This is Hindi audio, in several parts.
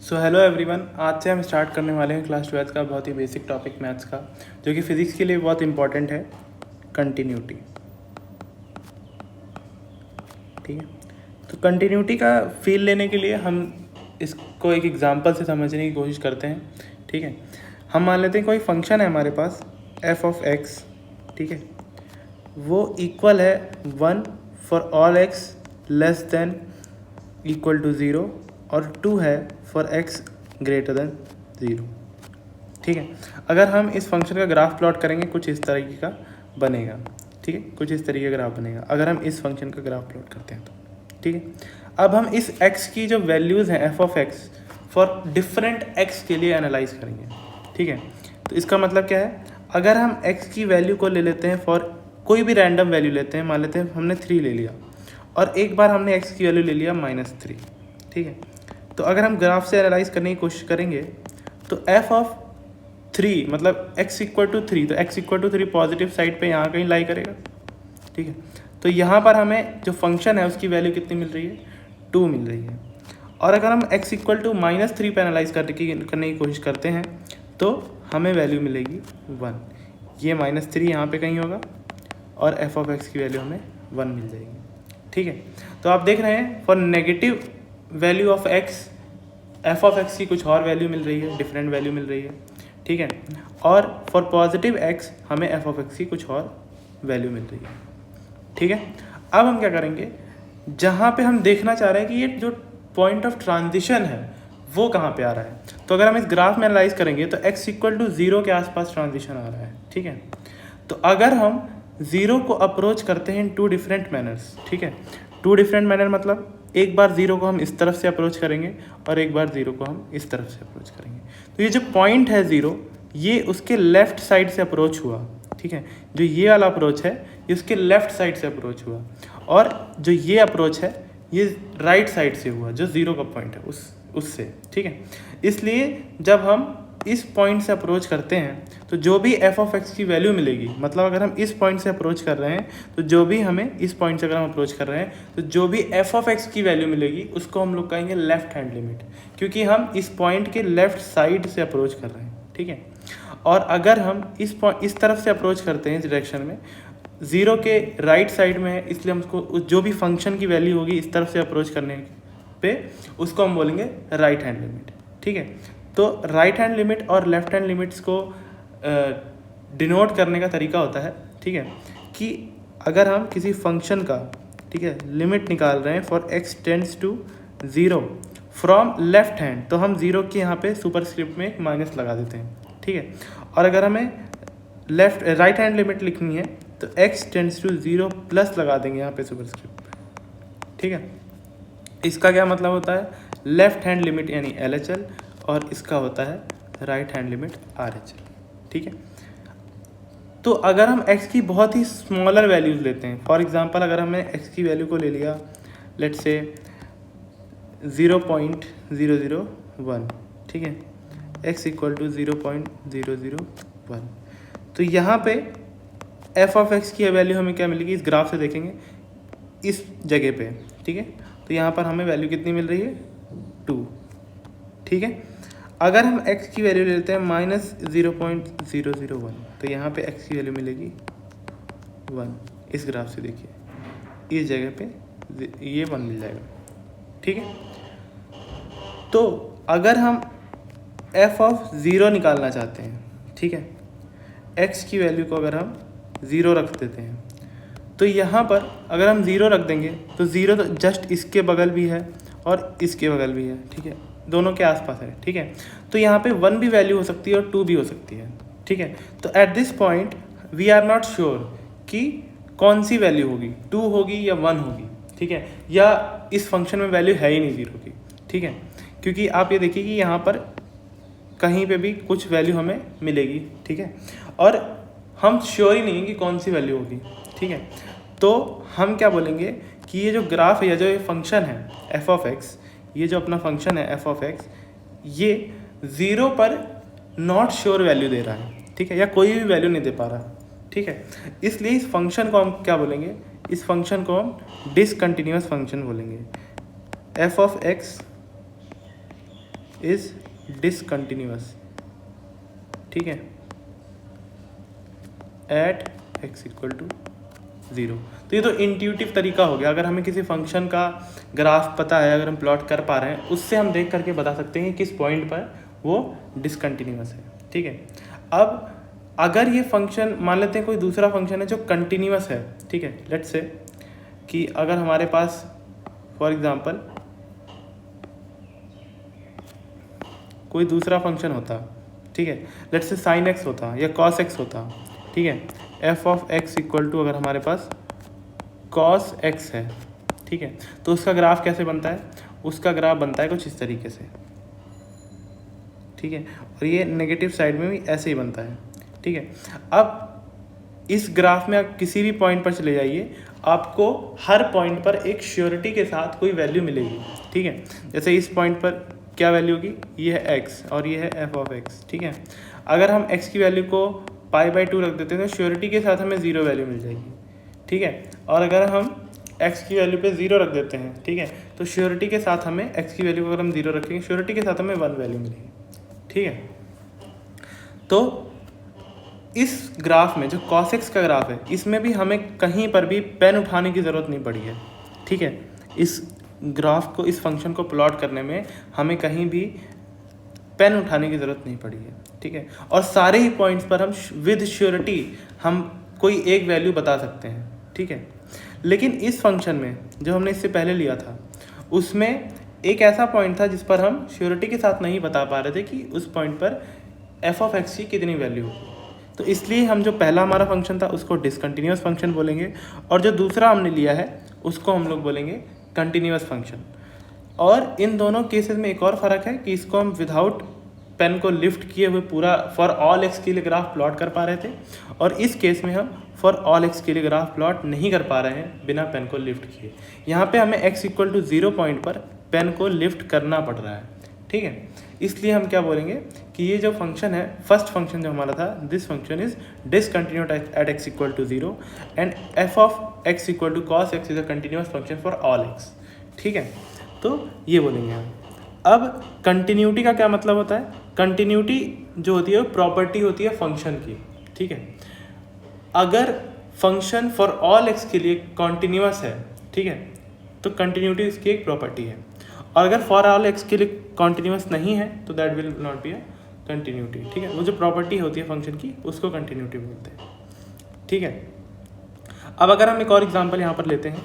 सो हेलो एवरीवन, आज से हम स्टार्ट करने वाले हैं क्लास 12 का बहुत ही बेसिक टॉपिक मैथ्स का, जो कि फिज़िक्स के लिए बहुत इंपॉर्टेंट है, कंटिन्यूटी। ठीक है, तो कंटिन्यूटी का फील लेने के लिए हम इसको एक एग्जांपल से समझने की कोशिश करते हैं। ठीक है, हम मान लेते हैं कोई फंक्शन है हमारे पास एफ ऑफ एक्स। ठीक है, वो इक्वल है 1 for all x less than equal to 0 और 2 है फॉर x ग्रेटर देन 0। ठीक है, अगर हम इस फंक्शन का ग्राफ प्लॉट करेंगे कुछ इस तरीके का बनेगा। ठीक है, कुछ इस तरीके का ग्राफ बनेगा अगर हम इस फंक्शन का ग्राफ प्लॉट करते हैं तो। ठीक है, अब हम इस x की जो वैल्यूज़ हैं F of x for different x के लिए एनालाइज करेंगे। ठीक है, तो इसका मतलब क्या है, अगर हम x की वैल्यू को ले लेते हैं फॉर कोई भी रैंडम वैल्यू लेते हैं, मान लेते हैं हमने 3 ले लिया और एक बार हमने x की वैल्यू ले लिया -3। ठीक है, तो अगर हम ग्राफ से एनालाइज करने की कोशिश करेंगे तो f ऑफ 3 मतलब x इक्वल टू 3, तो x equal to 3 positive side पे यहाँ कहीं लाई करेगा। ठीक है, तो यहाँ पर हमें जो फंक्शन है उसकी वैल्यू कितनी मिल रही है, 2 मिल रही है। और अगर हम x इक्वल टू -3 पे एनालाइज करने की कोशिश करते हैं तो हमें वैल्यू मिलेगी 1। ये -3 यहाँ पे कहीं होगा और f ऑफ x की वैल्यू हमें 1 मिल जाएगी। ठीक है, तो आप देख रहे हैं for negative value of x F of x की कुछ और वैल्यू मिल रही है, डिफरेंट वैल्यू मिल रही है। ठीक है, और फॉर पॉजिटिव x हमें एफ ऑफ एक्स की कुछ और वैल्यू मिल रही है। ठीक है, अब हम क्या करेंगे, जहाँ पे हम देखना चाह रहे हैं कि ये जो पॉइंट ऑफ ट्रांजिशन है वो कहाँ पे आ रहा है, तो अगर हम इस ग्राफ में एनालाइज करेंगे तो x इक्वल टू 0 के आसपास ट्रांजिशन आ रहा है। ठीक है, तो अगर हम 0 को अप्रोच करते हैं इन 2 डिफरेंट मैनर्स। ठीक है, 2 डिफरेंट मैनर मतलब एक बार 0 को हम इस तरफ से अप्रोच करेंगे और एक बार 0 को हम इस तरफ से अप्रोच करेंगे। तो ये जो पॉइंट है 0, ये उसके लेफ्ट साइड से अप्रोच हुआ। ठीक है, जो ये वाला अप्रोच है ये उसके लेफ्ट साइड से अप्रोच हुआ और जो ये अप्रोच है ये राइट साइड से हुआ, जो 0 का पॉइंट है उससे। ठीक है, इसलिए जब हम इस पॉइंट से अप्रोच करते हैं तो जो भी एफ ऑफ एक्स की वैल्यू मिलेगी, मतलब अगर हम इस पॉइंट से अप्रोच कर रहे हैं तो जो भी हमें इस पॉइंट से अगर हम अप्रोच कर रहे हैं तो जो भी एफ ऑफ एक्स की वैल्यू मिलेगी उसको हम लोग कहेंगे लेफ्ट हैंड लिमिट, क्योंकि हम इस पॉइंट के लेफ्ट साइड से अप्रोच कर रहे हैं। ठीक है, और अगर हम इस तरफ से अप्रोच करते हैं इस डायरेक्शन में, 0 के राइट साइड में है, इसलिए हम उसको जो भी फंक्शन की वैल्यू होगी इस तरफ से अप्रोच करने पे उसको हम बोलेंगे राइट हैंड लिमिट। ठीक है, तो राइट हैंड लिमिट और लेफ्ट हैंड लिमिट्स को डिनोट करने का तरीका होता है, ठीक है, कि अगर हम किसी फंक्शन का, ठीक है, लिमिट निकाल रहे हैं for x tends to 0 from left hand, तो हम 0 के यहाँ पे सुपरस्क्रिप्ट में एक माइनस लगा देते हैं। ठीक है, और अगर हमें राइट हैंड लिमिट लिखनी है तो x टेंड्स टू 0 प्लस लगा देंगे यहाँ पे सुपरस्क्रिप्ट। ठीक है, इसका क्या मतलब होता है, लेफ्ट हैंड लिमिट यानी LHL और इसका होता है राइट हैंड लिमिट RHL। ठीक है, तो अगर हम x की बहुत ही स्मॉलर वैल्यूज़ लेते हैं, फॉर एग्जांपल अगर हमने x की वैल्यू को ले लिया लेट्स से 0.001, ठीक है, x इक्वल टू 0.001, तो यहाँ पे f ऑफ x की वैल्यू हमें क्या मिलेगी, इस ग्राफ से देखेंगे इस जगह पे। ठीक है, तो यहाँ पर हमें वैल्यू कितनी मिल रही है, 2। ठीक है, अगर हम x की वैल्यू लेते हैं -0.001, तो यहाँ पे x की वैल्यू मिलेगी 1। इस ग्राफ से देखिए इस जगह पे ये 1 मिल जाएगा। ठीक है, तो अगर हम f ऑफ 0 निकालना चाहते हैं, ठीक है, x की वैल्यू को अगर हम 0 रख देते हैं तो यहाँ पर अगर हम 0 रख देंगे तो 0 तो जस्ट इसके बगल भी है और इसके बगल भी है। ठीक है, दोनों के आसपास है। ठीक है, तो यहाँ पे 1 भी वैल्यू हो सकती है और 2 भी हो सकती है। ठीक है, तो at this point we are not sure कि कौन सी वैल्यू होगी, 2 होगी या 1 होगी। ठीक है, या इस फंक्शन में वैल्यू है ही नहीं 0 की। ठीक है, क्योंकि आप ये देखिए कि यहाँ पर कहीं पे भी कुछ वैल्यू हमें मिलेगी। ठीक है, और हम श्योर ही नहीं है कि कौन सी वैल्यू होगी। ठीक है, तो हम क्या बोलेंगे कि ये जो ग्राफ है या जो ये फंक्शन है एफ ऑफ एक्स, ये जो अपना फंक्शन है एफ ऑफ एक्स, ये 0 पर नॉट श्योर वैल्यू दे रहा है। ठीक है, या कोई भी वैल्यू नहीं दे पा रहा। ठीक है, इसलिए इस फंक्शन को हम क्या बोलेंगे, इस फंक्शन को हम डिसकंटिन्यूअस फंक्शन बोलेंगे। F of x is discontinuous, ठीक है, एट x इक्वल टू 0। तो ये तो इंट्यूटिव तरीका हो गया। अगर हमें किसी फंक्शन का ग्राफ पता है, अगर हम प्लॉट कर पा रहे हैं, उससे हम देख करके बता सकते हैं कि किस पॉइंट पर वो डिसकंटिन्यूअस है, ठीक है। अब अगर ये फंक्शन, मान लेते हैं कोई दूसरा फंक्शन है जो कंटिन्यूअस है, ठीक है, लेट्स से कि अगर हमारे पास फॉर एग्जांपल कोई दूसरा फंक्शन होता, ठीक है, लेट्स से साइन एक्स होता या कॉस एक्स होता, ठीक है, f of x equal to अगर हमारे पास कॉस एक्स है, ठीक है, तो उसका ग्राफ कैसे बनता है? उसका ग्राफ बनता है कुछ इस तरीके से, ठीक है, और ये नेगेटिव साइड में भी ऐसे ही बनता है, ठीक है। अब इस ग्राफ में आप किसी भी पॉइंट पर चले जाइए, आपको हर पॉइंट पर एक श्योरिटी के साथ कोई वैल्यू मिलेगी, ठीक है। जैसे इस पॉइंट पर क्या वैल्यू होगी? ये है x और ये है एफ ऑफ एक्स, ठीक है। अगर हम x की वैल्यू को π/2 रख देते हैं तो श्योरिटी के साथ हमें 0 वैल्यू मिल जाएगी, ठीक है। और अगर हम x की वैल्यू पे 0 रख देते हैं, ठीक है, तो श्योरिटी के साथ हमें x की वैल्यू को अगर हम 0 रखेंगे, श्योरिटी के साथ हमें 1 वैल्यू मिलेगी, ठीक है। तो इस ग्राफ में जो cos x का ग्राफ है, इसमें भी हमें कहीं पर भी पेन उठाने की ज़रूरत नहीं पड़ी है, ठीक है। इस ग्राफ को, इस फंक्शन को प्लॉट करने में हमें कहीं भी पेन उठाने की ज़रूरत नहीं पड़ी है, ठीक है। और सारे ही पॉइंट्स पर हम विद श्योरिटी हम कोई एक वैल्यू बता सकते हैं, ठीक है। लेकिन इस फंक्शन में जो हमने इससे पहले लिया था, उसमें एक ऐसा पॉइंट था जिस पर हम श्योरिटी के साथ नहीं बता पा रहे थे कि उस पॉइंट पर एफ ऑफ एक्स की कितनी वैल्यू होगी। तो इसलिए हम जो पहला हमारा फंक्शन था उसको डिसकंटिन्यूअस फंक्शन बोलेंगे, और जो दूसरा हमने लिया है उसको हम लोग बोलेंगे कंटिन्यूअस फंक्शन। और इन दोनों केसेस में एक और फ़र्क है कि इसको हम विदाउट पेन को लिफ्ट किए हुए पूरा फॉर ऑल एक्स के लिए ग्राफ प्लॉट कर पा रहे थे, और इस केस में हम फॉर ऑल एक्स के लिए ग्राफ प्लॉट नहीं कर पा रहे हैं बिना पेन को लिफ्ट किए। यहाँ पे हमें x इक्वल टू 0 पॉइंट पर पेन को लिफ्ट करना पड़ रहा है, ठीक है। इसलिए हम क्या बोलेंगे कि ये जो फंक्शन है, फर्स्ट फंक्शन जो हमारा था, this function is discontinued at x equal to 0 and f of x equal to cos x is a continuous function for all x, ठीक है। तो ये बोलेंगे हम। अब कंटिन्यूटी का क्या मतलब होता है? कंटिन्यूटी जो होती है वो प्रॉपर्टी होती है फंक्शन की, ठीक है। अगर फंक्शन फॉर ऑल एक्स के लिए कॉन्टिन्यूअस है, ठीक है, तो कंटिन्यूटी इसकी एक प्रॉपर्टी है। और अगर फॉर ऑल एक्स के लिए कॉन्टिन्यूअस नहीं है तो that will not be a continuity, ठीक है। वो जो प्रॉपर्टी होती है फंक्शन की उसको कंटिन्यूटी बोलते हैं, ठीक है। अब अगर हम एक और एग्जांपल यहाँ पर लेते हैं,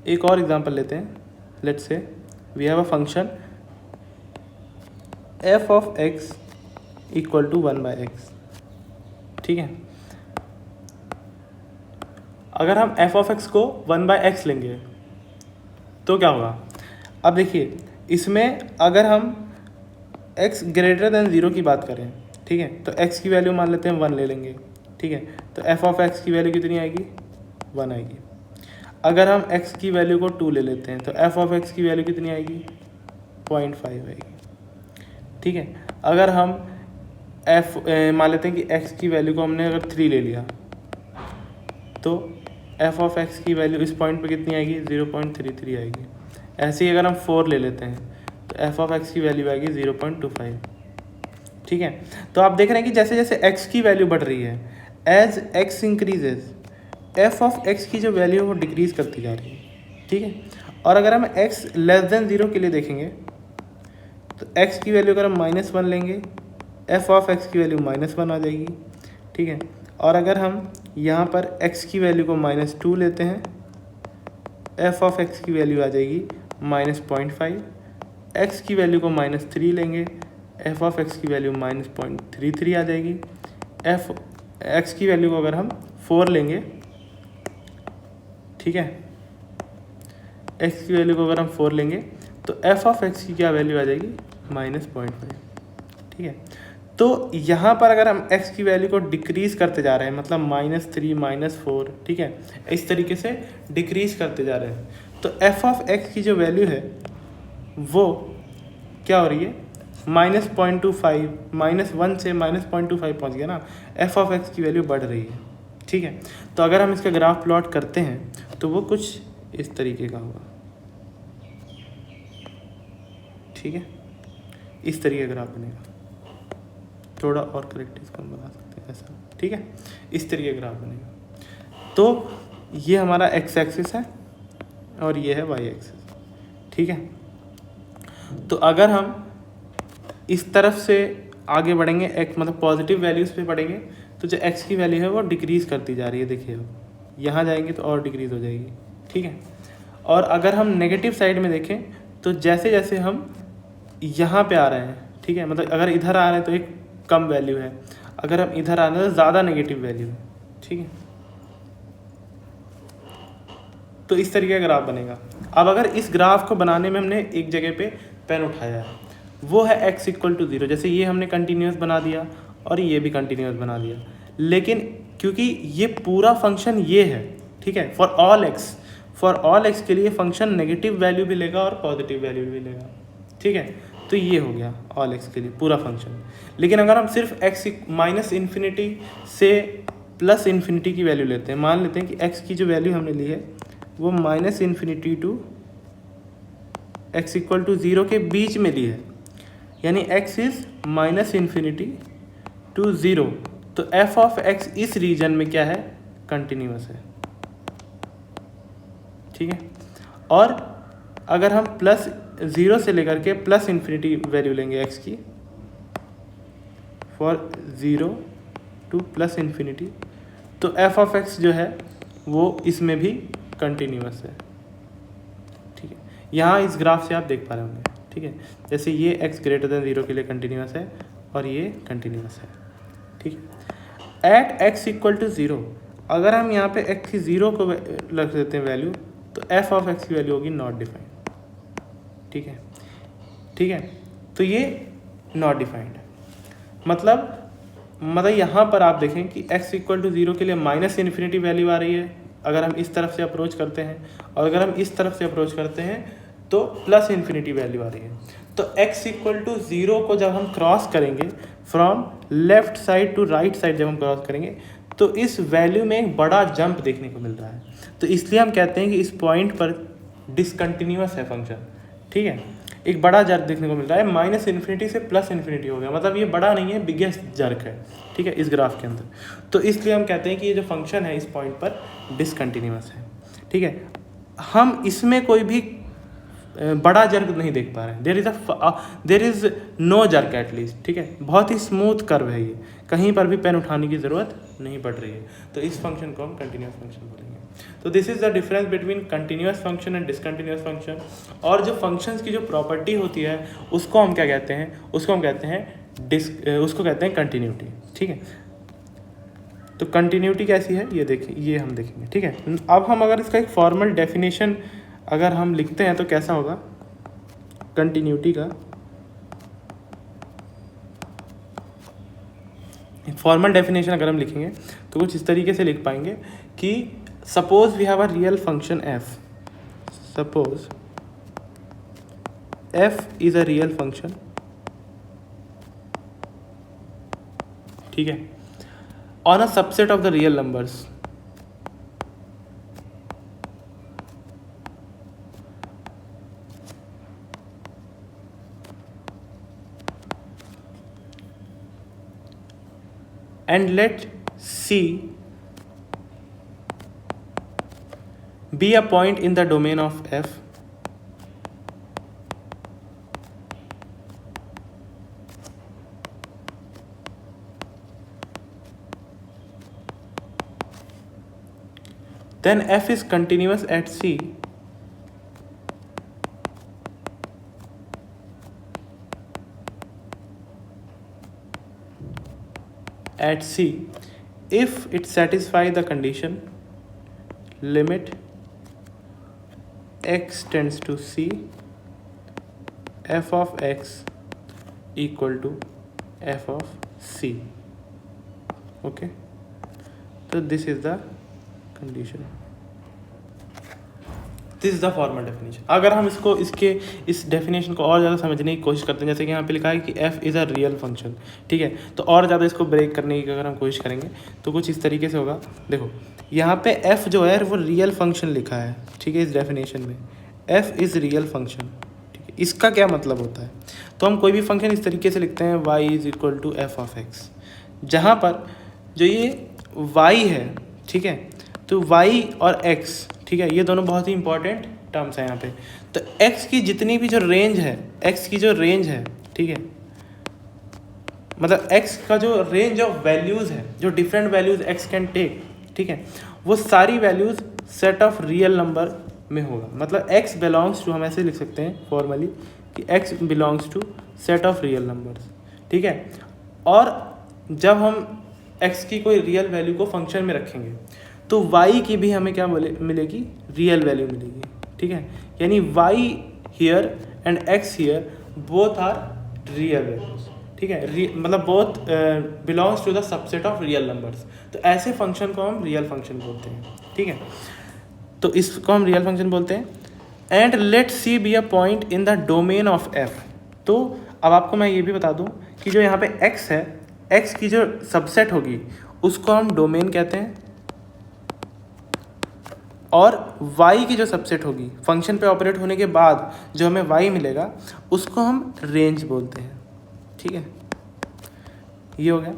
एक और एग्जांपल लेते हैं, let's say we have a function f of x equal to 1/x, ठीक है। अगर हम एफ ऑफ एक्स को 1/x लेंगे तो क्या होगा? अब देखिए, इसमें अगर हम x ग्रेटर देन 0 की बात करें, ठीक है, तो x की वैल्यू मान लेते हैं 1 ले लेंगे, ठीक है। तो एफ ऑफ एक्स की वैल्यू कितनी आएगी? 1 आएगी। अगर हम x की वैल्यू को 2 ले लेते हैं तो एफ ऑफ एक्स की वैल्यू कितनी आएगी? 0.5 आएगी, ठीक है। अगर हम मान लेते हैं कि x की वैल्यू को हमने अगर 3 ले लिया तो एफ ऑफ एक्स की वैल्यू इस पॉइंट पे कितनी आएगी? 0.33 आएगी। ऐसे ही अगर हम 4 ले लेते हैं तो एफ ऑफ एक्स की वैल्यू आएगी 0.25, ठीक है। तो आप देख रहे हैं कि जैसे जैसे x की वैल्यू बढ़ रही है, as x increases f of x की जो वैल्यू है वो डिक्रीज करती जा रही है, ठीक है। और अगर हम x लेस देन 0 के लिए देखेंगे तो x की वैल्यू अगर हम -1 लेंगे, एफ ऑफ एक्स की वैल्यू -1 आ जाएगी, ठीक है। और अगर हम यहाँ पर x की वैल्यू को -2 लेते हैं, एफ ऑफ एक्स की वैल्यू आ जाएगी -0.5। x की वैल्यू को -3 लेंगे, एफ ऑफ एक्स की वैल्यू -0.33 आ जाएगी। एफ एक्स की वैल्यू को अगर हम 4 लेंगे, ठीक है, x की वैल्यू को अगर हम 4 लेंगे तो एफ ऑफ एक्स की क्या वैल्यू आ जाएगी? -0.5, ठीक है। तो यहाँ पर अगर हम x की वैल्यू को डिक्रीज़ करते जा रहे हैं, मतलब -3 -4, ठीक है, इस तरीके से डिक्रीज़ करते जा रहे हैं, तो एफ ऑफ एक्स की जो वैल्यू है वो क्या हो रही है? -0.25, -1 से -0.25 पहुँच गया ना, एफ ऑफ एक्स की वैल्यू बढ़ रही है, ठीक है। तो अगर हम इसका ग्राफ प्लॉट करते हैं तो वो कुछ इस तरीके का होगा। ठीक है, इस तरीके का ग्राफ बनेगा। थोड़ा और करेक्ट इसको हम बना सकते हैं ऐसा, ठीक है, इस तरीके का ग्राफ बनेगा। तो ये हमारा एक्स एक्सिस है और ये है वाई एक्सिस, ठीक है। तो अगर हम इस तरफ से आगे बढ़ेंगे, एक्स मतलब पॉजिटिव वैल्यूज़ पे बढ़ेंगे, तो जो एक्स की वैल्यू है वो डिक्रीज़ करती जा रही है। देखिए अब यहाँ जाएंगे तो और डिक्रीज़ हो जाएगी, ठीक है। और अगर हम नेगेटिव साइड में देखें तो जैसे जैसे हम यहाँ पे आ रहे हैं, ठीक है, मतलब अगर इधर आ रहे हैं तो एक कम वैल्यू है, अगर हम इधर आ रहे हैं तो ज़्यादा नेगेटिव वैल्यू है, ठीक है। तो इस तरीके का ग्राफ बनेगा। अब अगर इस ग्राफ को बनाने में हमने एक जगह पे पेन उठाया है, वो है x इक्वल टू 0। जैसे ये हमने कंटिन्यूस बना दिया और ये भी कंटिन्यूस बना दिया, लेकिन क्योंकि ये पूरा फंक्शन ये है, ठीक है, फॉर ऑल x के लिए फंक्शन नेगेटिव वैल्यू भी लेगा और पॉजिटिव वैल्यू भी लेगा, ठीक है। तो ये हो गया ऑल x के लिए पूरा फंक्शन। लेकिन अगर हम सिर्फ x माइनस इन्फिनिटी से प्लस इन्फिनिटी की वैल्यू लेते हैं, मान लेते हैं कि x की जो वैल्यू हमने ली है वो minus infinity to x equal to 0 के बीच में ली है, यानी x is minus infinity to 0, तो f ऑफ x इस रीजन में क्या है, कंटिन्यूस है, ठीक है। और अगर हम प्लस 0 से लेकर के प्लस इन्फिनिटी वैल्यू लेंगे x की, फॉर 0 टू प्लस इन्फिनिटी, तो f ऑफ x जो है वो इसमें भी कंटिन्यूस है, ठीक है। यहाँ इस ग्राफ से आप देख पा रहे होंगे, ठीक है, जैसे ये x ग्रेटर देन 0 के लिए कंटिन्यूस है और ये कंटिन्यूस है, ठीक है। एट x इक्वल टू 0, अगर हम यहाँ पे x की 0 को रख देते हैं वैल्यू, तो f ऑफ x की वैल्यू होगी नॉट डिफाइंड, ठीक है, ठीक है। तो ये नॉट डिफाइंड है, मतलब यहाँ पर आप देखें कि x इक्वल टू 0 के लिए माइनस इन्फिनिटी वैल्यू आ रही है अगर हम इस तरफ से अप्रोच करते हैं, और अगर हम इस तरफ से अप्रोच करते हैं तो प्लस इन्फिनिटी वैल्यू आ रही है। तो x इक्वल टू 0 को जब हम क्रॉस करेंगे from left side to right side, जब हम क्रॉस करेंगे तो इस वैल्यू में एक बड़ा जंप देखने को मिल रहा है। तो इसलिए हम कहते हैं कि इस पॉइंट पर डिसकंटिन्यूअस है फंक्शन, ठीक है, एक बड़ा जर्क देखने को मिल रहा है, माइनस इन्फिनिटी से प्लस इन्फिनिटी हो गया, मतलब ये बड़ा नहीं है, बिगेस्ट जर्क है, ठीक है, इस ग्राफ के अंदर। तो इसलिए हम कहते हैं कि ये जो फंक्शन है इस पॉइंट पर डिसकंटिन्यूअस है, ठीक है। हम इसमें कोई भी बड़ा जर्क नहीं देख पा रहे हैं, there is no jerk at least, ठीक है, बहुत ही स्मूथ कर्व है ये, कहीं पर भी पेन उठाने की ज़रूरत नहीं पड़ रही है। तो इस फंक्शन को हम कंटिन्यूअस फंक्शन बोलेंगे। तो this is the difference between continuous function and discontinuous function. और जो फंक्शंस की जो प्रॉपर्टी होती है उसको हम क्या कहते हैं, उसको हम कहते हैं उसको कहते हैं कंटिन्यूटी, ठीक है। तो कंटिन्यूटी कैसी है ये देखिए, ये हम देखेंगे, ठीक है। अब हम अगर इसका एक फॉर्मल डेफिनेशन अगर हम लिखते हैं तो कैसा होगा कंटिन्यूटी का, फॉर्मल डेफिनेशन अगर हम लिखेंगे तो कुछ इस तरीके से लिख पाएंगे कि suppose we have a real function f, suppose f is a real function, ठीक है, on a subset of the real numbers, and let C be a point in the domain of F then F is continuous at C if it satisfies the condition limit x tends to C f of x equal to f of C, okay। so this is the condition, this is the formal definition. अगर हम इसको इस डेफिनेशन को और ज़्यादा समझने की कोशिश करते हैं, जैसे कि यहाँ पे लिखा है कि f is a real function, ठीक है, तो और ज़्यादा इसको ब्रेक करने की अगर हम कोशिश करेंगे तो कुछ इस तरीके से होगा। देखो यहाँ पे f जो है वो रियल फंक्शन लिखा है, ठीक है, इस डेफिनेशन में f इज़ रियल फंक्शन, ठीक है, इसका क्या मतलब होता है? तो हम कोई भी फंक्शन इस तरीके से लिखते हैं y is equal to f of x, जहाँ पर जो ये y है, ठीक है, तो y और x, ठीक है, ये दोनों बहुत ही इंपॉर्टेंट टर्म्स हैं यहाँ पे। तो x की जितनी भी जो रेंज है, x की जो रेंज है, ठीक है, मतलब x का जो रेंज ऑफ वैल्यूज़ है, जो different values x can take, ठीक है, वो सारी values set of real number में होगा। मतलब x बिलोंग्स टू, हम ऐसे लिख सकते हैं फॉर्मली कि x belongs to set of real numbers, ठीक है। और जब हम x की कोई रियल वैल्यू को फंक्शन में रखेंगे तो y की भी हमें क्या मिलेगी? रियल वैल्यू मिलेगी, ठीक है। यानी y here and x here both are real values, ठीक है, मतलब both belongs to the subset of real numbers. तो ऐसे फंक्शन को हम रियल फंक्शन बोलते हैं, ठीक है। तो इसको हम रियल फंक्शन बोलते हैं। And let C be a point in the domain of f. तो अब आपको मैं ये भी बता दूं कि जो यहाँ पे x है, x की जो सबसेट होगी उसको हम डोमेन कहते हैं, और y की जो सबसेट होगी फंक्शन पे ऑपरेट होने के बाद जो हमें y मिलेगा उसको हम रेंज बोलते हैं, ठीक है। ये हो गया।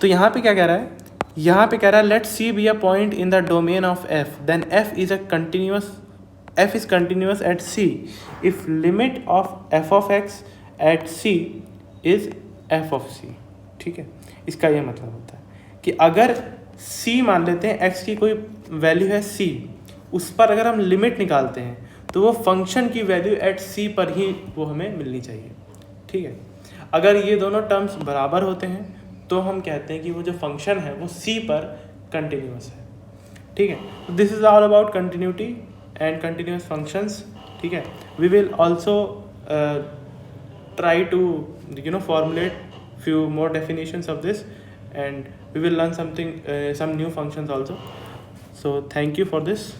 तो यहाँ पे क्या कह रहा है? यहाँ पे कह रहा है let C be a point in the domain of F, then F is continuous at C if limit of F of X at C is F of C, ठीक है। इसका ये मतलब होता है कि अगर c मान लेते हैं, x की कोई वैल्यू है c, उस पर अगर हम लिमिट निकालते हैं तो वो फंक्शन की वैल्यू एट c पर ही वो हमें मिलनी चाहिए, ठीक है। अगर ये दोनों टर्म्स बराबर होते हैं तो हम कहते हैं कि वो जो फंक्शन है वो c पर कंटिन्यूअस है, ठीक है। This is all about continuity and continuous functions, ठीक है। We will also try to formulate few more definitions of this, and we will learn some new functions also. So thank you for this.